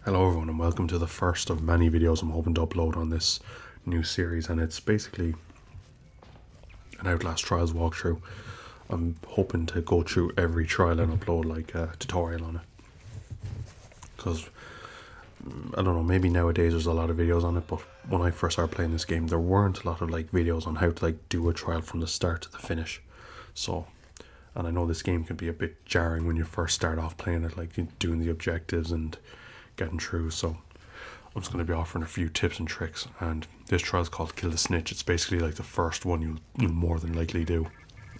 Hello everyone and welcome to the first of many videos I'm hoping to upload on this new series, and it's basically an Outlast Trials walkthrough. I'm hoping to go through every trial and upload like a tutorial on it, because I don't know, maybe nowadays there's a lot of videos on it, but when I first started playing this game there weren't a lot of like videos on how to like do a trial from the start to the finish. And I know this game can be a bit jarring when you first start off playing it, like doing the objectives and getting through. So I'm just going to be offering a few tips and tricks, and this trial is called Kill the Snitch. It's basically like the first one you'll more than likely do,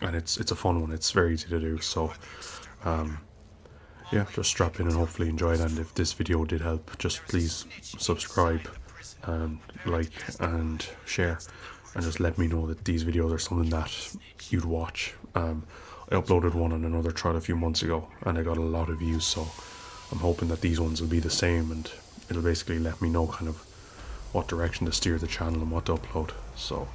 and it's a fun one. It's very easy to do. So yeah, just strap in and hopefully enjoy it. And if this video did help, just please subscribe and like and share, and just let me know that these videos are something that you'd watch. I uploaded one on another trial a few months ago and I got a lot of views, so I'm hoping that these ones will be the same, and it'll basically let me know kind of what direction to steer the channel and what to upload. So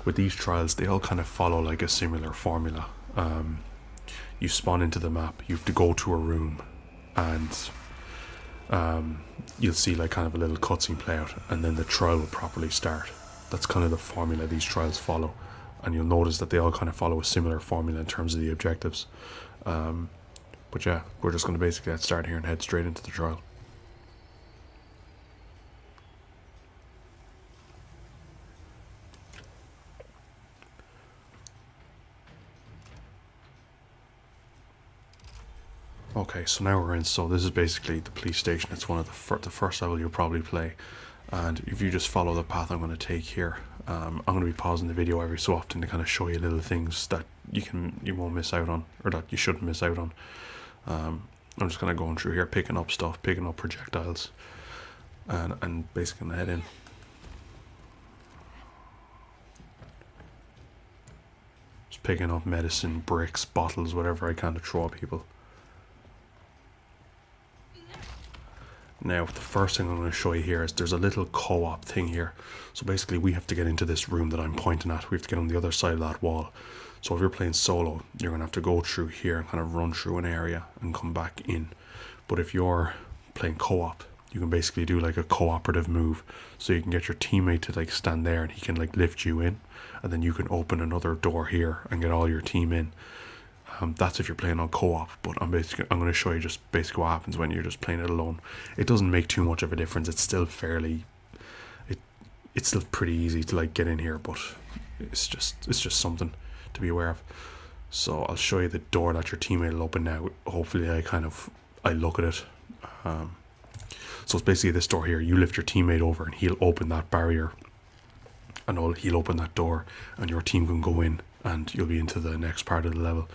with these trials, they all kind of follow like a similar formula. You spawn into the map, you have to go to a room, and you'll see like kind of a little cutscene play out, and then the trial will properly start. That's kind of the formula these trials follow, and you'll notice that they all kind of follow a similar formula in terms of the objectives. But yeah, we're just going to basically get started here and head straight into the trial. Okay, so now we're in. So this is basically the police station. It's one of the first level you'll probably play, and if you just follow the path I'm going to take here, I'm going to be pausing the video every so often to kind of show you little things that you won't miss out on, or that you shouldn't miss out on. I'm just kind of going through here, picking up stuff, picking up projectiles, and basically gonna head in. Just picking up medicine, bricks, bottles, whatever I can to throw at people. Now, the first thing I'm going to show you here is there's a little co-op thing here. So basically we have to get into this room that I'm pointing at. We have to get on the other side of that wall. So if you're playing solo, you're going to have to go through here and kind of run through an area and come back in. But if you're playing co-op, you can basically do like a cooperative move. So you can get your teammate to like stand there and he can like lift you in, and then you can open another door here and get all your team in. That's if you're playing on co-op, but I'm going to show you just basically what happens when you're just playing it alone. It doesn't make too much of a difference. It's still it's still pretty easy to like get in here, but it's just something to be aware of. So I'll show you the door that your teammate will open now. Hopefully I look at it. So it's basically this door here. You lift your teammate over and he'll open that barrier, and he'll open that door, and your team can go in and you'll be into the next part of the level.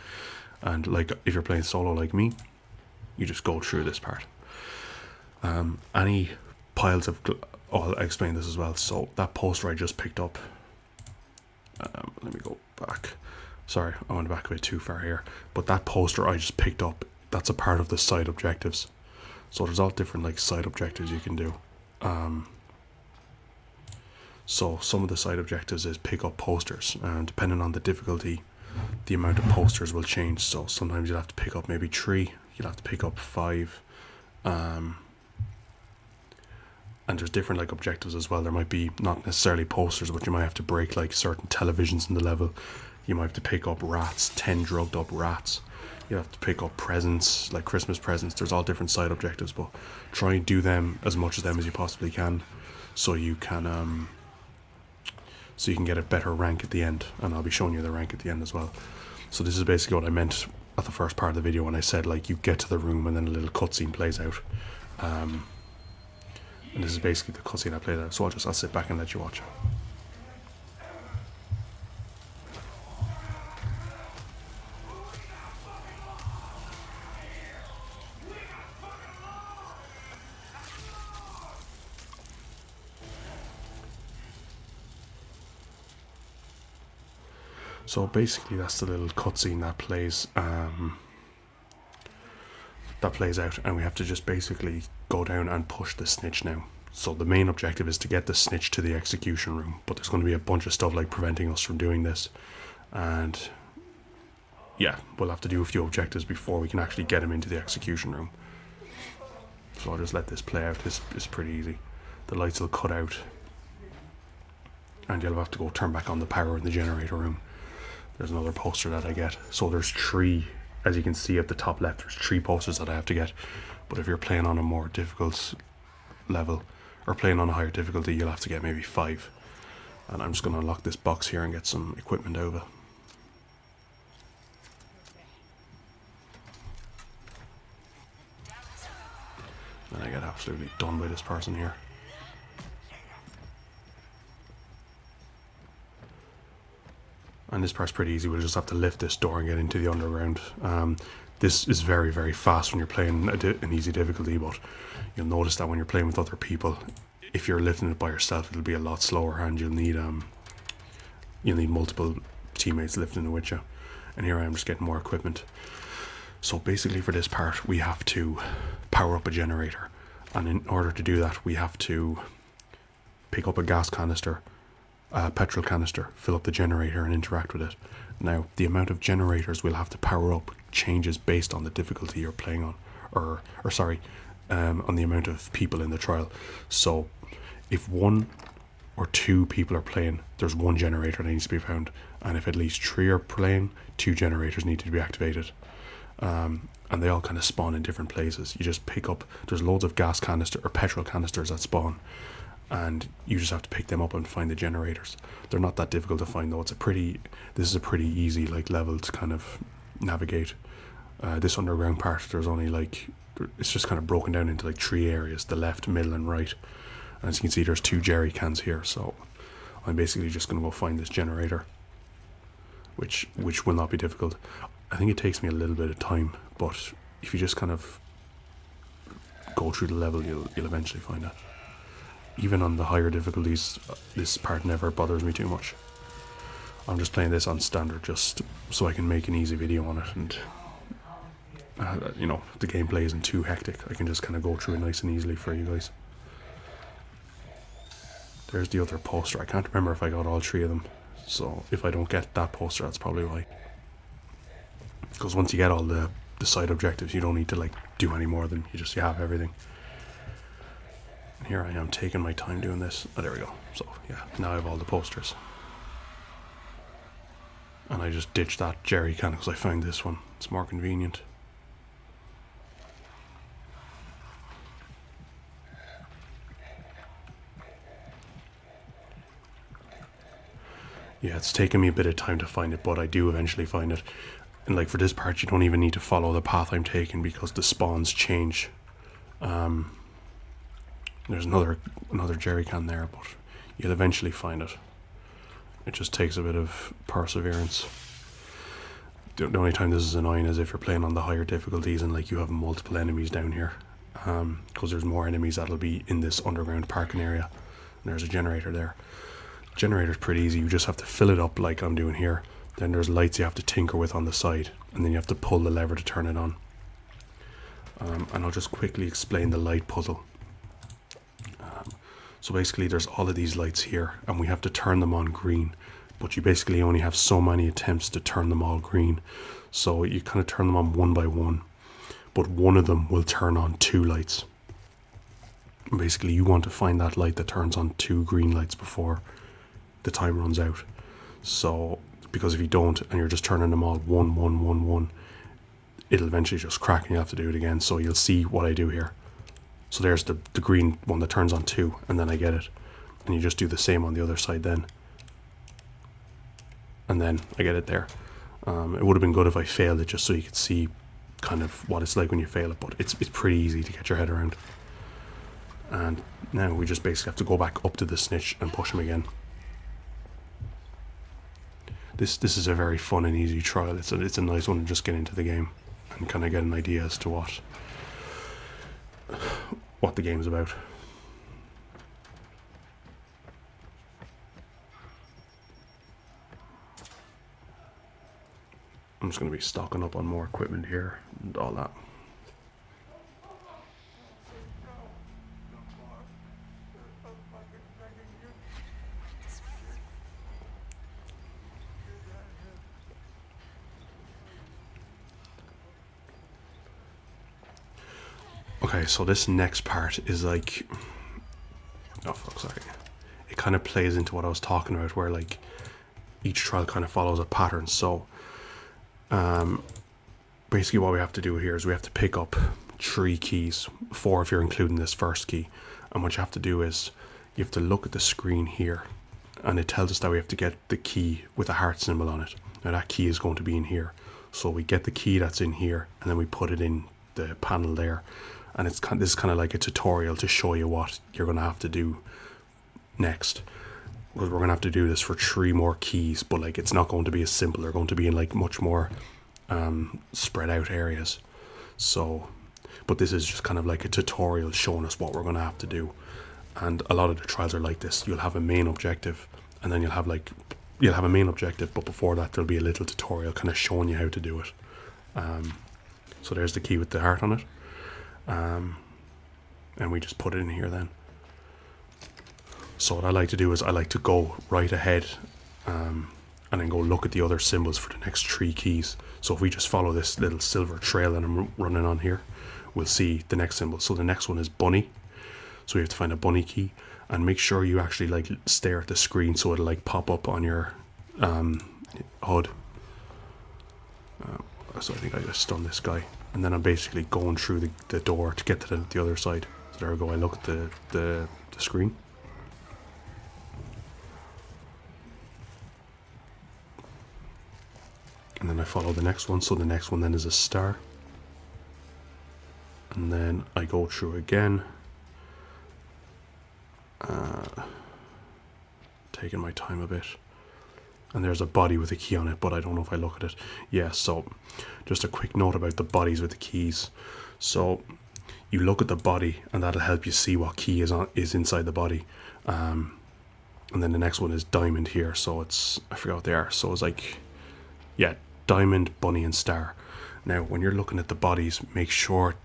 And like if you're playing solo like me, you just go through this part. Any piles of I'll explain this as well. So that poster I just picked up, let me go back. Sorry, I went back a bit too far here. But that poster I just picked up, that's a part of the side objectives. So there's all different like side objectives you can do. So some of the side objectives is pick up posters, and depending on the difficulty, the amount of posters will change. So sometimes you'll have to pick up maybe 3, you'll have to pick up 5, and there's different like objectives as well. There might be not necessarily posters, but you might have to break like certain televisions in the level. You might have to pick up rats, 10 drugged up rats. You have to pick up presents, like Christmas presents. There's all different side objectives, but try and do them as much of them as you possibly can, so you can get a better rank at the end, and I'll be showing you the rank at the end as well. So this is basically what I meant at the first part of the video when I said like you get to the room and then a little cutscene plays out. And this is basically the cutscene I played out. So I'll sit back and let you watch. So basically that's the little cutscene that plays out, and we have to just basically go down and push the snitch now. So the main objective is to get the snitch to the execution room, but there's going to be a bunch of stuff like preventing us from doing this, and yeah, we'll have to do a few objectives before we can actually get him into the execution room. So I'll just let this play out. This is pretty easy. The lights will cut out, and you'll have to go turn back on the power in the generator room. There's another poster that I get. So there's 3, as you can see at the top left, there's 3 posters that I have to get. But if you're playing on a more difficult level, or playing on a higher difficulty, you'll have to get maybe 5. And I'm just going to unlock this box here and get some equipment over. And I get absolutely done by this person here. And this part's pretty easy. We'll just have to lift this door and get into the underground. This is very, very fast when you're playing an easy difficulty, but you'll notice that when you're playing with other people, if you're lifting it by yourself, it'll be a lot slower, and you'll need multiple teammates lifting it with you. And here I am just getting more equipment. So basically for this part, we have to power up a generator. And in order to do that, we have to pick up a gas canister, a petrol canister, fill up the generator and interact with it. Now, the amount of generators we'll have to power up changes based on the difficulty you're playing on, on the amount of people in the trial. So if 1 or 2 people are playing, there's 1 generator that needs to be found. And if at least 3 are playing, 2 generators need to be activated. And they all kind of spawn in different places. You just pick up, there's loads of gas canister or petrol canisters that spawn, and you just have to pick them up and find the generators. They're not that difficult to find though. This is a pretty easy level to kind of navigate. This underground part, there's only it's just kind of broken down into 3 areas: the left, middle and right. And as you can see, there's 2 jerry cans here, so I'm basically just going to go find this generator, which will not be difficult. I think it takes me a little bit of time, but if you just kind of go through the level, you'll eventually find it. Even on the higher difficulties, this part never bothers me too much. I'm just playing this on standard just so I can make an easy video on it, and the gameplay isn't too hectic. I can just kind of go through it nice and easily for you guys. There's the other poster. I can't remember if I got all 3 of them, so if I don't get that poster, that's probably why. Because once you get all the side objectives, you don't need to do any more than you have everything. And here I am taking my time doing this. Oh, there we go. So yeah, now I have all the posters. And I just ditched that jerry can because I found this one. It's more convenient. Yeah, it's taken me a bit of time to find it, but I do eventually find it. And for this part, you don't even need to follow the path I'm taking because the spawns change. There's another jerry can there, but you'll eventually find it. It just takes a bit of perseverance. The only time this is annoying is if you're playing on the higher difficulties and you have multiple enemies down here, because there's more enemies that'll be in this underground parking area. And there's a generator there. Generator's pretty easy. You just have to fill it up like I'm doing here. Then there's lights you have to tinker with on the side, and then you have to pull the lever to turn it on. And I'll just quickly explain the light puzzle. So basically there's all of these lights here, and we have to turn them on green, but you basically only have so many attempts to turn them all green. So you kind of turn them on one by one, but one of them will turn on 2 lights. And basically you want to find that light that turns on 2 green lights before the time runs out. So because if you don't, and you're just turning them all 1, 1, 1, 1, it'll eventually just crack and you have to do it again. So you'll see what I do here. So there's the green one that turns on 2, and then I get it. And you just do the same on the other side then. And then I get it there. It would have been good if I failed it just so you could see kind of what it's like when you fail it, but it's pretty easy to get your head around. And now we just basically have to go back up to the snitch and push him again. This is a very fun and easy trial. It's a nice one to just get into the game and kind of get an idea as to what the game's about. I'm just going to be stocking up on more equipment here and all that. Okay, so this next part is like, oh fuck, sorry. It kind of plays into what I was talking about, where like each trial kind of follows a pattern. So basically what we have to do here is we have to pick up 3 keys, 4 if you're including this first key. And what you have to do is you have to look at the screen here, and it tells us that we have to get the key with a heart symbol on it. Now that key is going to be in here. So we get the key that's in here, and then we put it in the panel there. And this is kind of like a tutorial to show you what you're going to have to do next. Because we're going to have to do this for 3 more keys, but like it's not going to be as simple. They're going to be in like much more spread out areas. So, but this is just kind of like a tutorial showing us what we're going to have to do. And a lot of the trials are like this. You'll have a main objective, and then you'll have a main objective, but before that there'll be a little tutorial kind of showing you how to do it. So there's the key with the heart on it, and we just put it in here then. So what I like to do is I like to go right ahead and then go look at the other symbols for the next 3 keys. So if we just follow this little silver trail that I'm running on here, we'll see the next symbol. So the next one is bunny. So we have to find a bunny key, and make sure you actually like stare at the screen so it'll like pop up on your HUD. So I think I just stunned this guy, and then I'm basically going through the door to get to the other side. So there we go. I look at the screen. And then I follow the next one. So the next one then is a star. And then I go through again. Taking my time a bit. And there's a body with a key on it, but I don't know if I look at it. Yeah, so just a quick note about the bodies with the keys. So you look at the body, and that'll help you see what key is inside the body. And then the next one is diamond here. So it's, I forgot what they are. So it's like, yeah, diamond, bunny, and star. Now, when you're looking at the bodies, make sure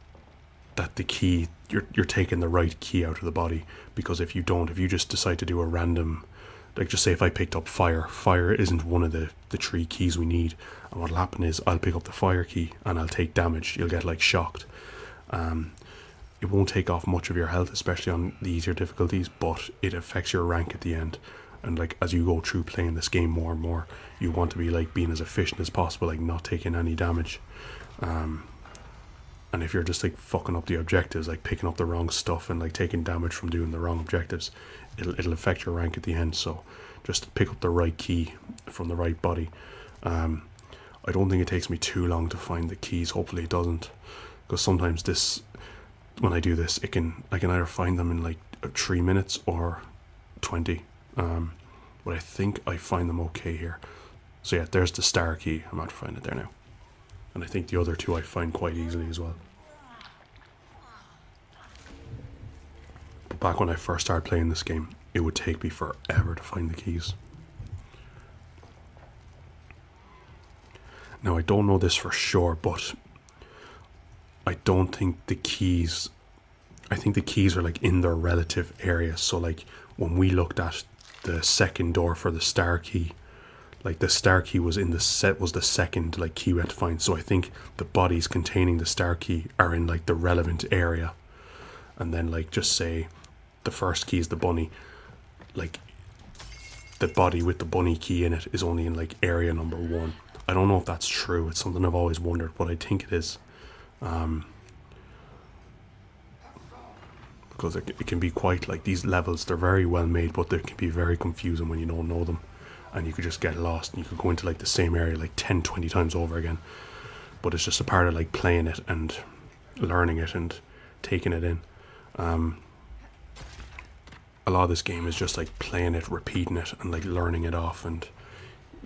that the key, you're taking the right key out of the body, because if you just decide to do a random, like just say if I picked up fire isn't one of the 3 keys we need, and what'll happen is I'll pick up the fire key and I'll take damage. You'll get like shocked. It won't take off much of your health, especially on the easier difficulties, but it affects your rank at the end. And like as you go through playing this game more and more, you want to be like being as efficient as possible, like not taking any damage. And if you're just like fucking up the objectives, like picking up the wrong stuff and like taking damage from doing the wrong objectives, it'll affect your rank at the end. So just pick up the right key from the right body. I don't think it takes me too long to find the keys. Hopefully it doesn't, because sometimes when I do this, I can either find them in like 3 minutes or 20. But I think I find them okay here. So yeah, there's the star key. I'm about to find it there now. And I think the other 2 I find quite easily as well. But back when I first started playing this game, it would take me forever to find the keys. Now, I don't know this for sure, but I don't think the keys... I think the keys are like in their relative areas. So like when we looked at the second door for the star key, like the star key was the second like key we had to find. So I think the bodies containing the star key are in like the relevant area. And then like just say the first key is the bunny, like the body with the bunny key in it is only in like area number 1. I don't know if that's true. It's something I've always wondered, but I think it is. Because it can be quite like these levels, they're very well made, but they can be very confusing when you don't know them. And you could just get lost, and you could go into like the same area like 10-20 times over again. But it's just a part of like playing it and learning it and taking it in. A lot of this game is just like playing it, repeating it, and like learning it off, and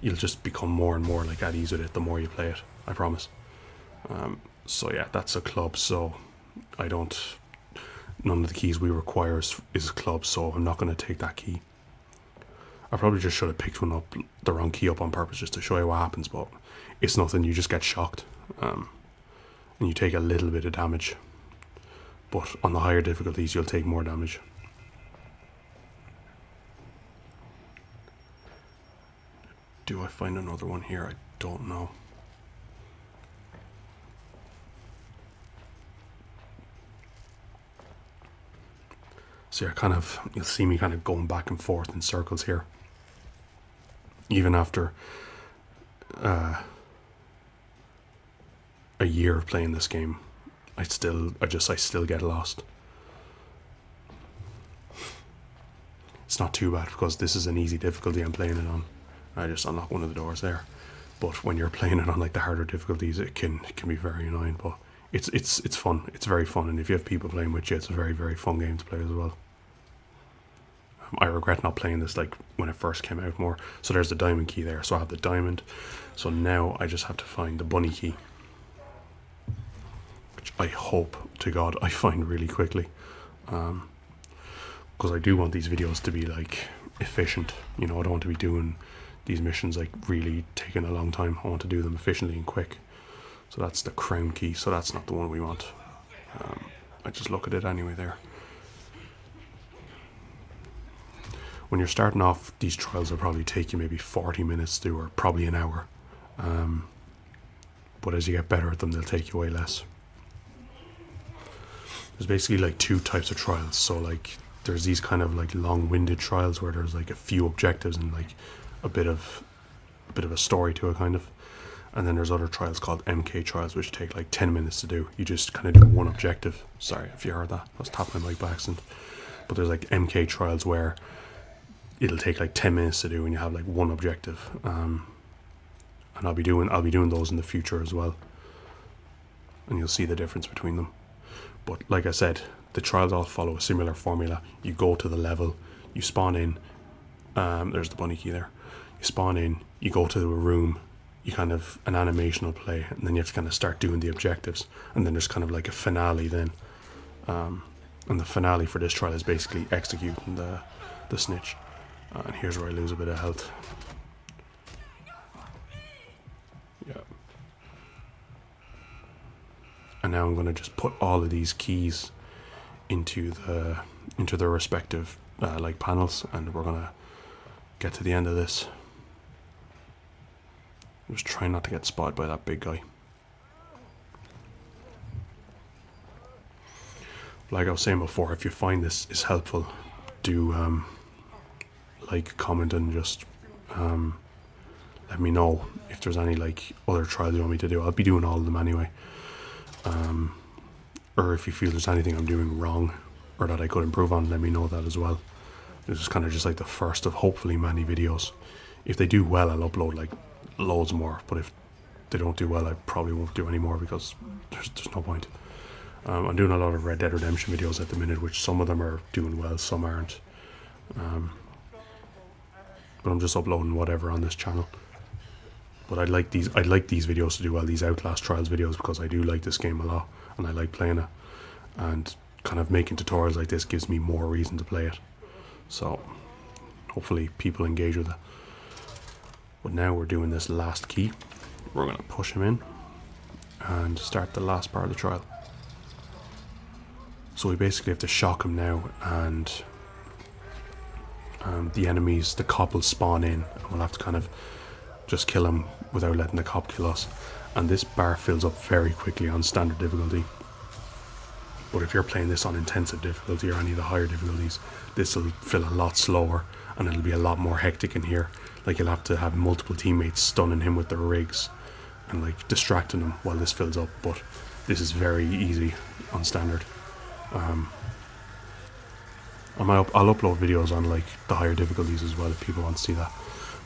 you'll just become more and more like at ease with it the more you play it, I promise. So yeah, that's a club, so none of the keys we require is a club, so I'm not going to take that key. I probably just should have picked the wrong key up on purpose just to show you what happens, but it's nothing. You just get shocked, and you take a little bit of damage, but on the higher difficulties you'll take more damage. Do I find another one here? I don't know. So you'll see me kind of going back and forth in circles here. Even after a year of playing this game, I still get lost. It's not too bad because this is an easy difficulty I'm playing it on. I just unlock one of the doors there. But when you're playing it on like the harder difficulties, it can be very annoying. But it's fun. It's very fun, and if you have people playing with you, it's a very, very fun game to play as well. I regret not playing this like when it first came out more. So there's the diamond key there. So I have the diamond. So now I just have to find the bunny key, which I hope to God I find really quickly. Because I do want these videos to be like efficient. You know, I don't want to be doing these missions like really taking a long time. I want to do them efficiently and quick. So that's the crown key. So that's not the one we want. I just look at it anyway there. When you're starting off, these trials will probably take you maybe 40 minutes to do, or probably an hour. But as you get better at them, they'll take you way less. There's basically like two types of trials. So like there's these kind of like long-winded trials where there's like a few objectives and like a bit of a story to it kind of. And then there's other trials called MK trials, which take like 10 minutes to do. You just kind of do one objective. Sorry if you heard that. I was tapping my mic by accident. But there's like MK trials where it'll take like 10 minutes to do and you have like one objective. And I'll be doing those in the future as well. And you'll see the difference between them. But like I said, the trials all follow a similar formula. You go to the level, you spawn in. There's the bunny key there. You spawn in, you go to a room, you kind of, an animation will play, and then you have to kind of start doing the objectives. And then there's kind of like a finale then. And the finale for this trial is basically executing the snitch. And here's where I lose a bit of health. Yeah. And now I'm going to just put all of these keys into their respective like panels, and we're going to get to the end of this. Just try not to get spotted by that big guy. Like I was saying before, if you find this is helpful, do like, comment, and just let me know if there's any like other trials you want me to do. I'll be doing all of them anyway. Or if you feel there's anything I'm doing wrong or that I could improve on, let me know that as well. This is kind of just like the first of hopefully many videos. If they do well, I'll upload like loads more, but if they don't do well, I probably won't do any more because there's no point. I'm doing a lot of Red Dead Redemption videos at the minute, which some of them are doing well, some aren't. But I'm just uploading whatever on this channel. But I'd like these videos to do well, these Outlast Trials videos, because I do like this game a lot and I like playing it, and kind of making tutorials like this gives me more reason to play it. So hopefully people engage with it. But now we're doing this last key. We're going to push him in and start the last part of the trial. So we basically have to shock him now, and the enemies, the cop will spawn in, and we'll have to kind of just kill him without letting the cop kill us. And this bar fills up very quickly on standard difficulty. But if you're playing this on intensive difficulty or any of the higher difficulties, this will fill a lot slower and it'll be a lot more hectic in here. Like, you'll have to have multiple teammates stunning him with their rigs and like distracting him while this fills up. But this is very easy on standard. I'll upload videos on like the higher difficulties as well if people want to see that.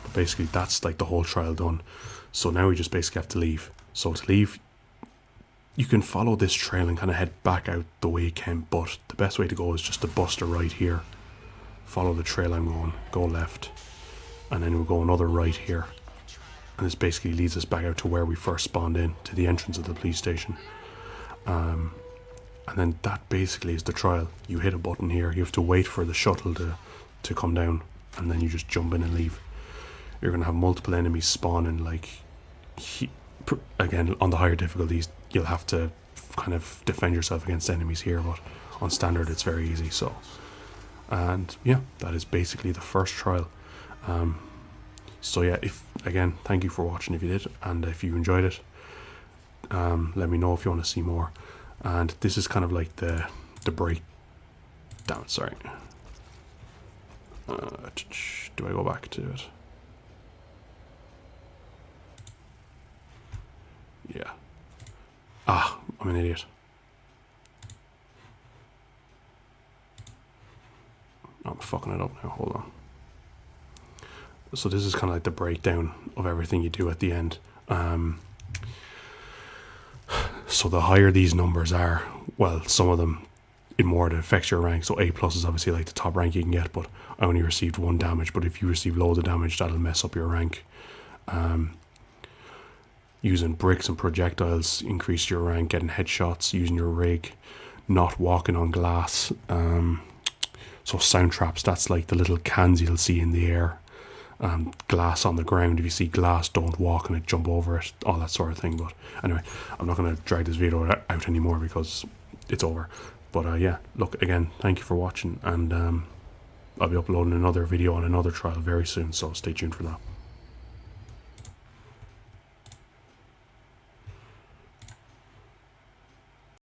But basically that's like the whole trial done. So now we just basically have to leave. So to leave, you can follow this trail and kind of head back out the way you can, but the best way to go is just to bust a right here. Follow the trail I'm going, go left, and then we'll go another right here. And this basically leads us back out to where we first spawned in, to the entrance of the police station. And then that basically is the trial. You hit a button here, you have to wait for the shuttle to come down, and then you just jump in and leave. You're going to have multiple enemies spawning, like, again, on the higher difficulties, you'll have to kind of defend yourself against enemies here, but on standard it's very easy. So, and yeah, that is basically the first trial. So yeah, again, thank you for watching if you did, and if you enjoyed it, let me know if you want to see more. And this is kind of like the breakdown, sorry. Do I go back to it? Yeah. Ah, I'm an idiot. I'm fucking it up now. Hold on. So this is kind of like the breakdown of everything you do at the end. So the higher these numbers are, well, some of them in more it affects your rank. So A plus is obviously like the top rank you can get, but I only received 1 damage. But if you receive loads of damage, that'll mess up your rank. Using bricks and projectiles increase your rank. Getting headshots, using your rig, not walking on glass. So sound traps, that's like the little cans you'll see in the air. Glass on the ground, if you see glass, don't walk on it, jump over it, all that sort of thing. But anyway, I'm not going to drag this video out anymore because it's over. But yeah, look, again, thank you for watching, and I'll be uploading another video on another trial very soon, so stay tuned for that.